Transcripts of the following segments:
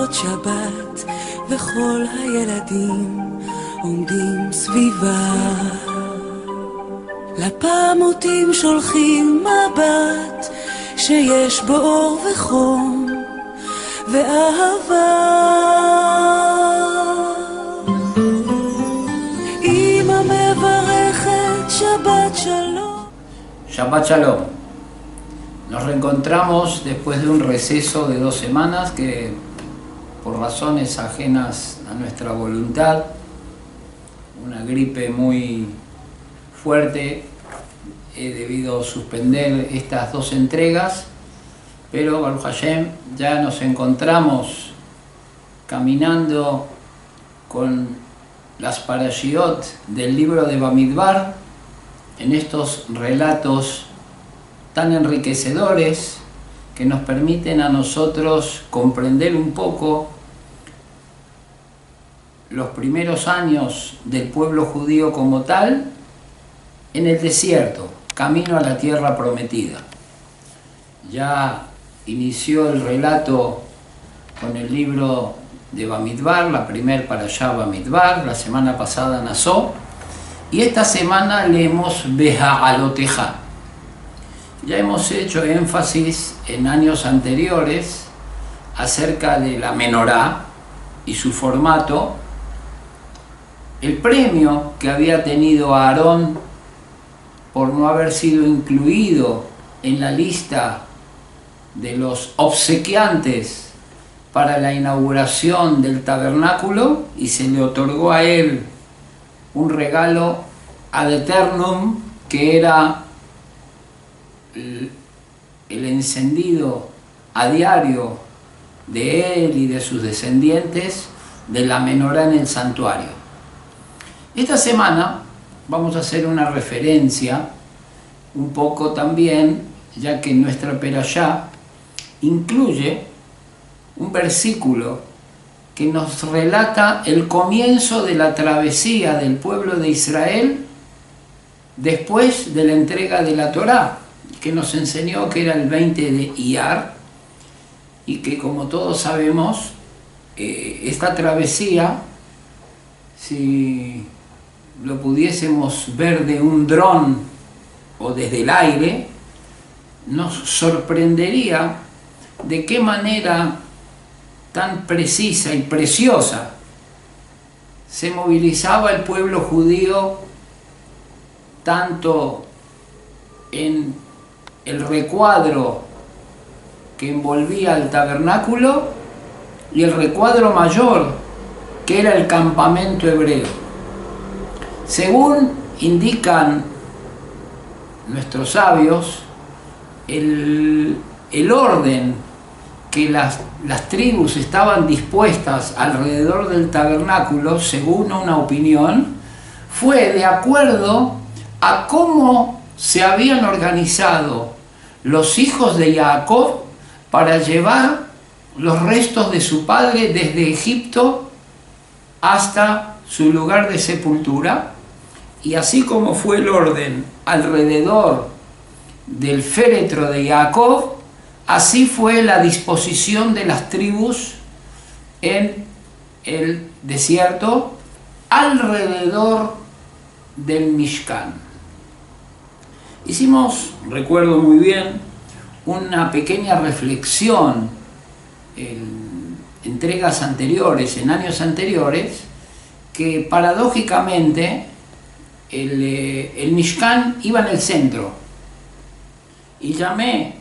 לכבוד שבת, וכל הילדים עומדים סביבה. לפעמותים שולחים מבט שיש בו אור וחום ואהבה. אמא מברכת שבת שלום. Shabbat Shalom. Nos reencontramos después de un receso de 2 semanas que, por razones ajenas a nuestra voluntad, una gripe muy fuerte, he debido suspender estas 2 entregas, pero Baruch Hashem ya nos encontramos caminando con las parashiot del libro de Bamidbar en estos relatos tan enriquecedores que nos permiten a nosotros comprender un poco los primeros años del pueblo judío como tal en el desierto, camino a la tierra prometida. Ya inició el relato con el libro de Bamidbar, la primer parashá Bamidbar, la semana pasada Nasó, y esta semana leemos Beha'aloteja. Ya hemos hecho énfasis en años anteriores acerca de la menorá y su formato, el premio que había tenido Aarón por no haber sido incluido en la lista de los obsequiantes para la inauguración del tabernáculo, y se le otorgó a él un regalo ad eternum, que era el encendido a diario de él y de sus descendientes de la menorá en el santuario. Esta semana vamos a hacer una referencia un poco también, ya que nuestra perashá incluye un versículo que nos relata el comienzo de la travesía del pueblo de Israel después de la entrega de la Torá, que nos enseñó que era el 20 de Iyar, y que, como todos sabemos, esta travesía, si lo pudiésemos ver de un dron o desde el aire, nos sorprendería de qué manera tan precisa y preciosa se movilizaba el pueblo judío, tanto en el recuadro que envolvía el tabernáculo y el recuadro mayor, que era el campamento hebreo. Según indican nuestros sabios, el orden que las tribus estaban dispuestas alrededor del tabernáculo, según una opinión, fue de acuerdo a cómo se habían organizado los hijos de Jacob para llevar los restos de su padre desde Egipto hasta su lugar de sepultura, y así como fue el orden alrededor del féretro de Jacob, así fue la disposición de las tribus en el desierto alrededor del Mishkan. Hicimos, recuerdo muy bien, una pequeña reflexión en entregas anteriores, en años anteriores, que paradójicamente el Mishkan iba en el centro, y llamé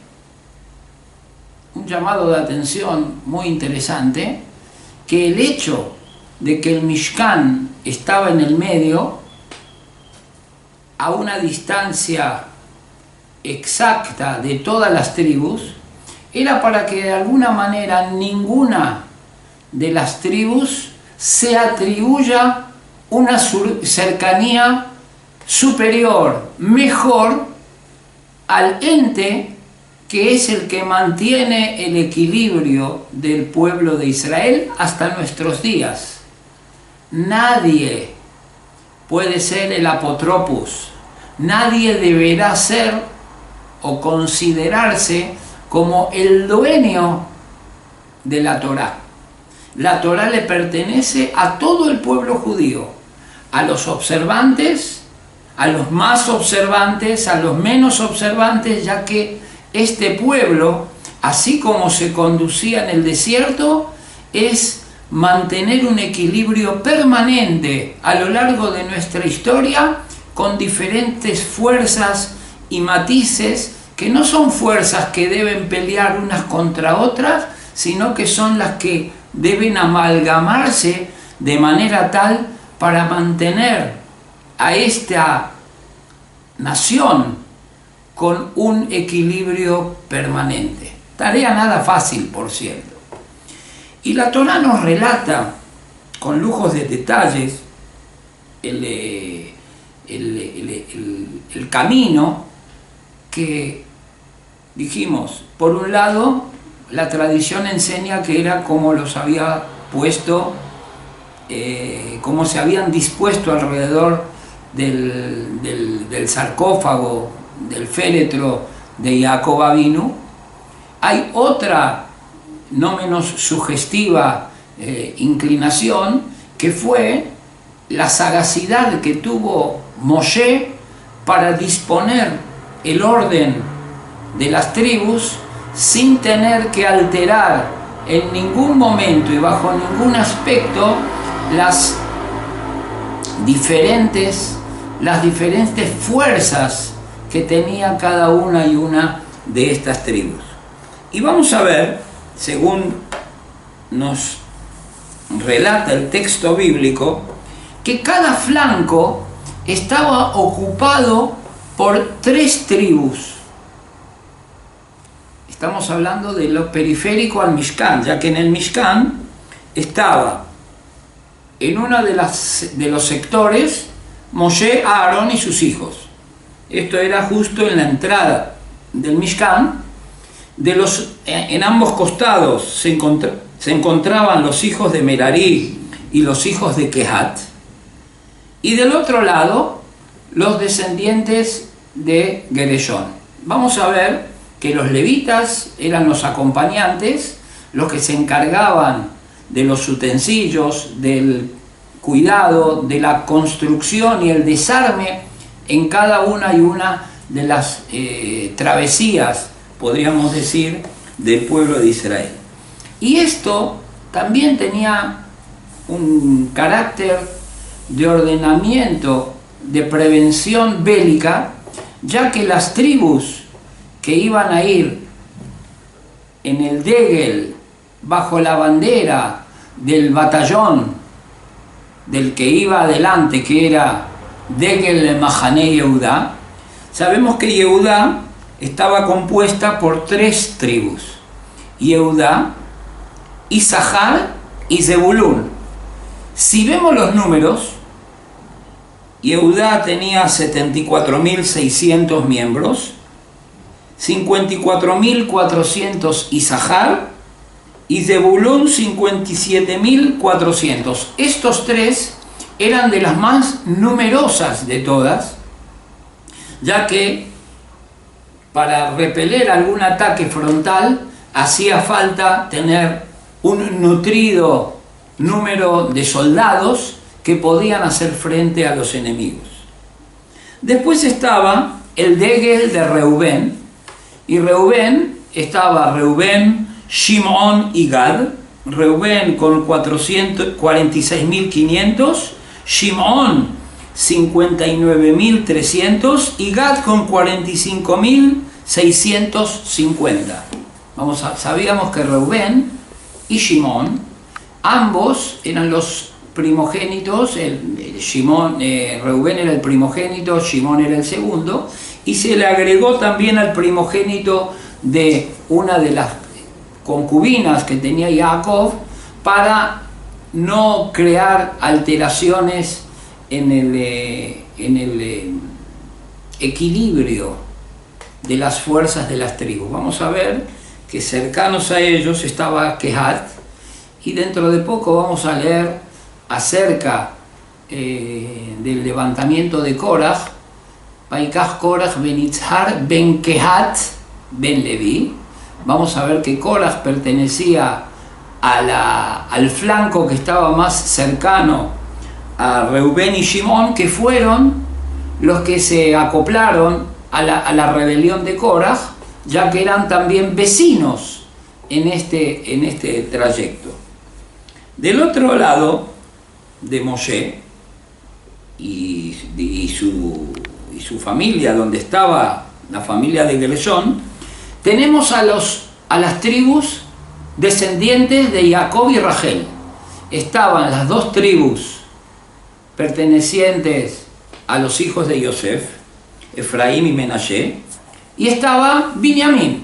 un llamado de atención muy interesante, que el hecho de que el Mishkan estaba en el medio, a una distancia exacta de todas las tribus, era para que de alguna manera ninguna de las tribus se atribuya una cercanía superior, mejor, al ente que es el que mantiene el equilibrio del pueblo de Israel hasta nuestros días. Nadie puede ser el apotropos, nadie deberá ser o considerarse como el dueño de la Torá. la Torá le pertenece a todo el pueblo judío, a los observantes, a los más observantes, a los menos observantes, ya que este pueblo, así como se conducía en el desierto, es mantener un equilibrio permanente a lo largo de nuestra historia con diferentes fuerzas y matices que no son fuerzas que deben pelear unas contra otras, sino que son las que deben amalgamarse de manera tal para mantener a esta nación con un equilibrio permanente. Tarea nada fácil, por cierto. Y la Torá nos relata con lujos de detalles el camino que dijimos. Por un lado, la tradición enseña que era como los había puesto, como se habían dispuesto alrededor del sarcófago, del féretro de Jacob Avinu. Hay otra no menos sugestiva inclinación, que fue la sagacidad que tuvo Moshe para disponer el orden de las tribus sin tener que alterar en ningún momento y bajo ningún aspecto las diferentes fuerzas que tenía cada una y una de estas tribus. Y vamos a ver, según nos relata el texto bíblico, que cada flanco estaba ocupado por 3 tribus. Estamos hablando de lo periférico al Mishkan, ya que en el Mishkan estaba en uno de los sectores Moshe, Aarón y sus hijos. Esto era justo en la entrada del Mishkan. En ambos costados se encontraban los hijos de Merari y los hijos de Kehat, y del otro lado los descendientes de Gereshón. Vamos a ver que los levitas eran los acompañantes, los que se encargaban de los utensilios, del cuidado, de la construcción y el desarme en cada una y una de las travesías, podríamos decir, del pueblo de Israel. Y esto también tenía un carácter de ordenamiento, de prevención bélica, ya que las tribus que iban a ir en el Degel bajo la bandera del batallón del que iba adelante, que era Degel Mahané Yehudá, sabemos que Yehudá estaba compuesta por 3 tribus: Yehudá, Isahar y Zebulún. Si vemos los números, Yehudá tenía 74.600 miembros, 54.400 Isahar y Zebulún 57.400. Estos 3 eran de las más numerosas de todas, ya que para repeler algún ataque frontal hacía falta tener un nutrido número de soldados que podían hacer frente a los enemigos. Después estaba el Degel de Reubén, y Reubén estaba Reubén, Shimón y Gad. Reubén con 46.500, Shimón 59.300 y Gad con 45.650. Sabíamos que Reubén y Shimón, ambos eran los primogénitos. Reubén era el primogénito, Shimón era el segundo, y se le agregó también al primogénito de una de las concubinas que tenía Jacob, para no crear alteraciones en el equilibrio de las fuerzas de las tribus. Vamos a ver que cercanos a ellos estaba Kehat, y dentro de poco vamos a leer acerca del levantamiento de Korah. Vaikach Korah ben Itzhar ben Kehat ben Levi. Vamos a ver que Korah pertenecía al flanco que estaba más cercano a Reubén y Shimón, que fueron los que se acoplaron a la rebelión de Koraj, ya que eran también vecinos en este trayecto. Del otro lado de Moshe y su familia, donde estaba la familia de Gershón, tenemos a las tribus descendientes de Jacob y Rachel. Estaban las dos tribus pertenecientes a los hijos de Yosef, Efraín y Menashe, y estaba Binyamin.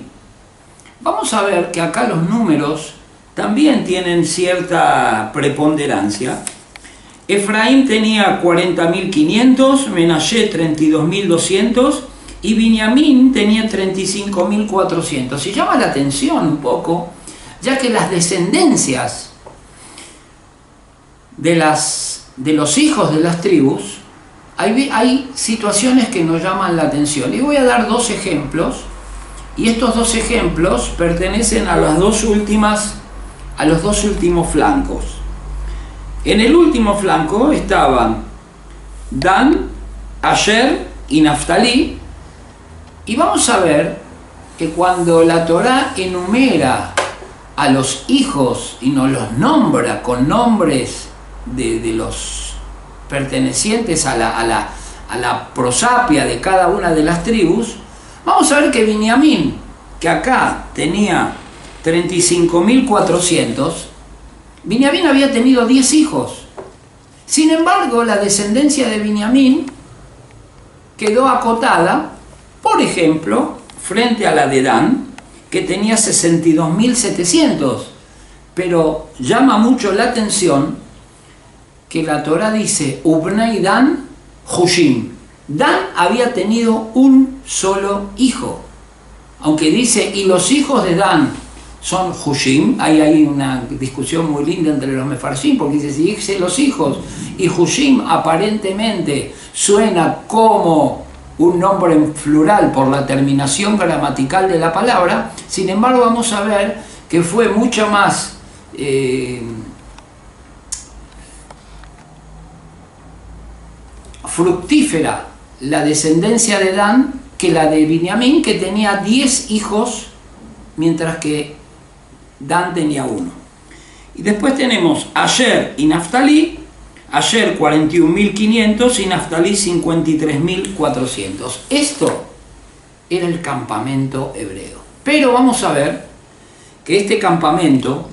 Vamos a ver que acá los números también tienen cierta preponderancia. Efraín tenía 40.500, Menashe 32.200 y Binyamin tenía 35.400. Y llama la atención un poco, ya que las descendencias de los hijos de las tribus, hay situaciones que nos llaman la atención. Y voy a dar dos ejemplos, y estos dos ejemplos pertenecen a los dos últimos flancos. En el último flanco estaban Dan, Asher y Naftalí, y vamos a ver que cuando la Torá enumera a los hijos y nos los nombra con nombres de los pertenecientes a la prosapia de cada una de las tribus, vamos a ver que Binyamin, que acá tenía 35.400, Binyamin había tenido 10 hijos. Sin embargo, la descendencia de Binyamin quedó acotada, por ejemplo, frente a la de Dan, que tenía 62.700. Pero llama mucho la atención que la Torá dice, Ubnei Dan Hushim. Dan había tenido un solo hijo. Aunque dice, y los hijos de Dan son Hushim, hay una discusión muy linda entre los mefarshim, porque dice, si dice los hijos, y Hushim aparentemente suena como un nombre en plural por la terminación gramatical de la palabra. Sin embargo, vamos a ver que fue mucho más fructífera la descendencia de Dan que la de Binyamin, que tenía 10 hijos, mientras que Dan tenía uno. Y después tenemos Asher y Naftalí. Asher 41.500 y Naftalí 53.400. Esto era el campamento hebreo. Pero vamos a ver que este campamento,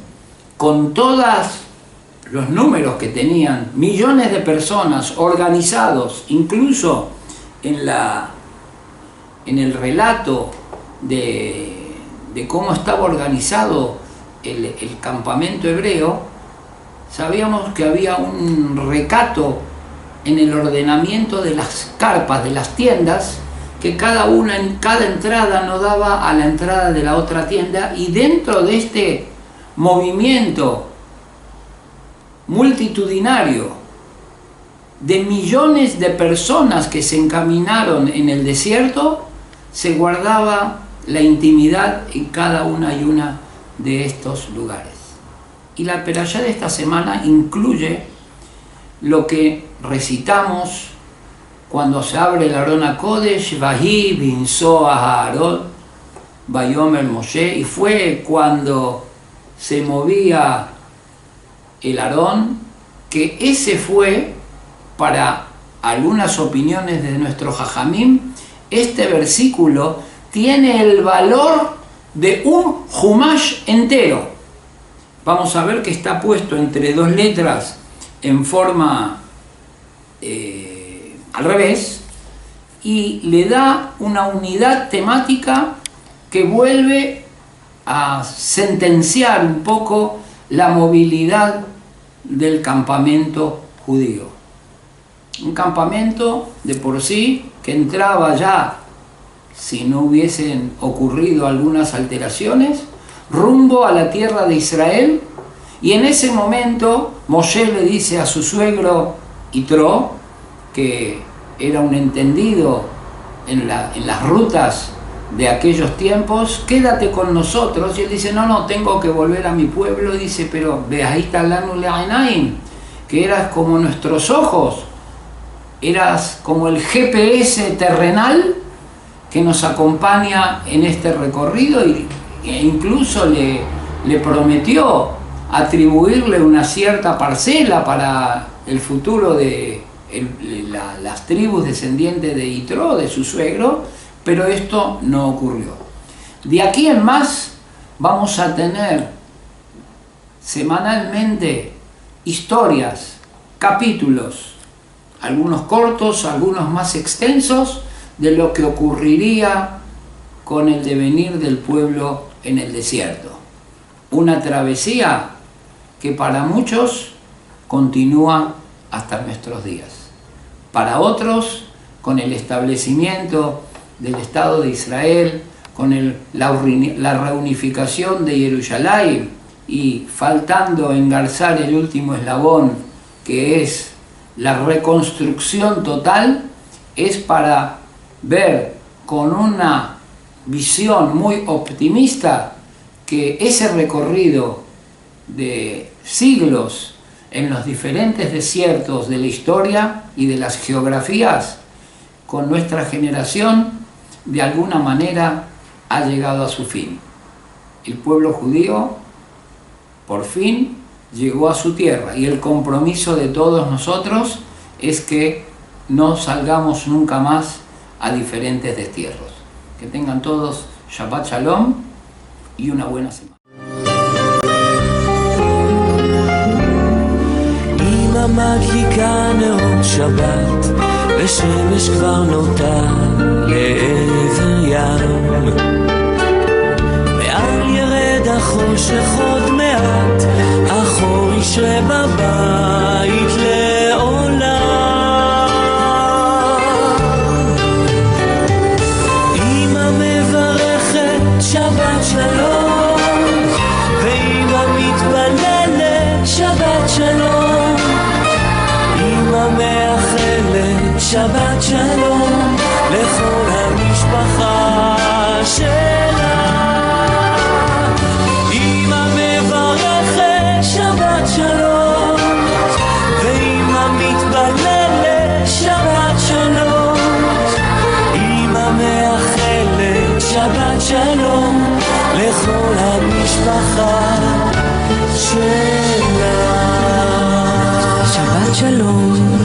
con todos los números que tenían, millones de personas organizados, incluso en el relato de cómo estaba organizado el campamento hebreo, sabíamos que había un recato en el ordenamiento de las carpas, de las tiendas, que cada entrada no daba a la entrada de la otra tienda, y dentro de este movimiento multitudinario de millones de personas que se encaminaron en el desierto, se guardaba la intimidad en cada una y una de estos lugares. Y la perashá de esta semana incluye lo que recitamos cuando se abre el Arón HaKodesh, Vahi binso a Aarón, Vayomer Moshe, y fue cuando se movía el Aarón, que ese fue, para algunas opiniones de nuestro Jajamim, este versículo tiene el valor de un Humash entero. Vamos a ver que está puesto entre dos letras en forma al revés, y le da una unidad temática que vuelve a sentenciar un poco la movilidad del campamento judío. Un campamento de por sí que entraba ya, si no hubiesen ocurrido algunas alteraciones, rumbo a la tierra de Israel. Y en ese momento Moshe le dice a su suegro Yitro, que era un entendido en las rutas de aquellos tiempos, quédate con nosotros. Y él dice, no, tengo que volver a mi pueblo. Y dice, pero Be'ahita lanu le'ainaim, que eras como nuestros ojos, eras como el GPS terrenal que nos acompaña en este recorrido, e incluso le prometió atribuirle una cierta parcela para el futuro de las tribus descendientes de Yitro, de su suegro, pero esto no ocurrió. De aquí en más vamos a tener semanalmente historias, capítulos, algunos cortos, algunos más extensos, de lo que ocurriría con el devenir del pueblo en el desierto. Una travesía que para muchos continúa hasta nuestros días. Para otros, con el establecimiento del Estado de Israel, con la reunificación de Jerusalén y faltando engarzar el último eslabón, que es la reconstrucción total, es para ver con una visión muy optimista que ese recorrido de siglos en los diferentes desiertos de la historia y de las geografías, con nuestra generación, de alguna manera ha llegado a su fin. El pueblo judío, por fin, llegó a su tierra, y el compromiso de todos nosotros es que no salgamos nunca más a diferentes destierros. Que tengan todos Shabbat Shalom y una buena semana. אמא מדליקה נרות שבת, ושמש כבר נוטה לעבר ים. מעל ירד החושך עוד מעט, החור ישרה בבית לעולם. אמא מברכת שבת שלום, ואמא מתפללת שבת שלום. אמא מאחלת שבת שלום לכל המשפחה שלה. אמא מברכת שבת שלום, ואמא מתפללת שבת שלום. אמא מאחלת שבת שלום לכל המשפחה שלה. שבת שלום